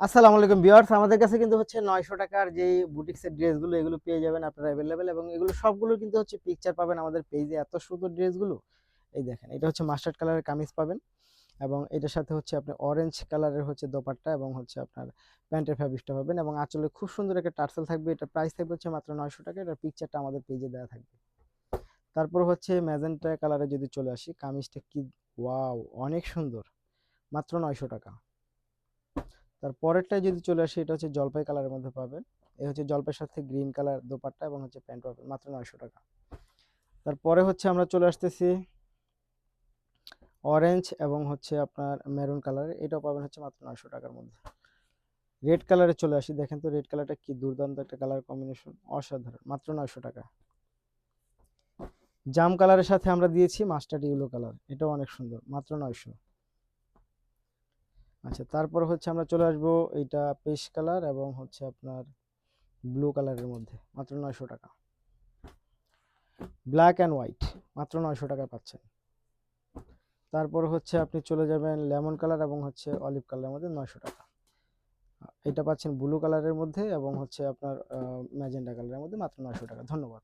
আসসালামু আলাইকুম ভিউয়ার্স, আমাদের কাছে কিন্তু হচ্ছে 900 টাকার যেই বুটিক্সের ড্রেসগুলো এগুলো পেয়ে যাবেন আপনারা অ্যাভেলেবেল, এবং এগুলো সবগুলো কিন্তু হচ্ছে পিকচার পাবেন আমাদের পেজে। এত সুন্দর ড্রেসগুলো, এই দেখেন, এটা হচ্ছে মাস্টার্ড কালারের কামিজ পাবেন, এবং এটার সাথে হচ্ছে আপনি অরেঞ্জ কালারের হচ্ছে দোপাট্টা এবং হচ্ছে আপনার প্যান্টের ফ্যাব্রিকটা পাবেন, এবং আঁচলে খুব সুন্দর একটা টার্সেল থাকবে। এটা প্রাইস থাকবে হচ্ছে মাত্র 900 টাকা। এটার পিকচারটা আমাদের পেজে দেওয়া থাকবে। তারপর হচ্ছে ম্যাজেন্টা কালারে যদি চলে আসি, কামিজটা কি ওয়াও, অনেক সুন্দর, মাত্র 900 টাকা। তার পরেরটায় যদি চলে আসি, এটা হচ্ছে জলপাই কালারের মধ্যে পাবেন। এই হচ্ছে জলপাইয়ের সাথে গ্রিন কালার দোপাট্টা এবং হচ্ছে প্যান্ট পাবেন, মাত্র 900 টাকা। তারপরে হচ্ছে আমরা চলে আসতেছি অরেঞ্জ এবং হচ্ছে আপনার মেরুন কালারের, এটাও পাবেন হচ্ছে মাত্র 900 টাকার মধ্যে। রেড কালারে চলে আসি, দেখেন তো রেড কালারটা কি দুর্দান্ত একটা কালার কম্বিনেশন, অসাধারণ, মাত্র 900 টাকা। জাম কালারের সাথে আমরা দিয়েছি মাস্টার্ড ইয়েলো কালার, এটাও অনেক সুন্দর, মাত্র 900। আচ্ছা, তারপর হচ্ছে আমরা চলে আসবো এইটা পেস্ট কালার এবং হচ্ছে আপনার ব্লু কালারের মধ্যে, মাত্র 900 টাকা। ব্ল্যাক অ্যান্ড হোয়াইট, মাত্র 900 টাকা পাচ্ছেন। তারপর হচ্ছে আপনি চলে যাবেন লেমন কালার এবং হচ্ছে অলিভ কালারের মধ্যে, 900 টাকা। এটা পাচ্ছেন ব্লু কালারের মধ্যে এবং হচ্ছে আপনার ম্যাজেন্টা কালারের মধ্যে, মাত্র 900 টাকা। ধন্যবাদ।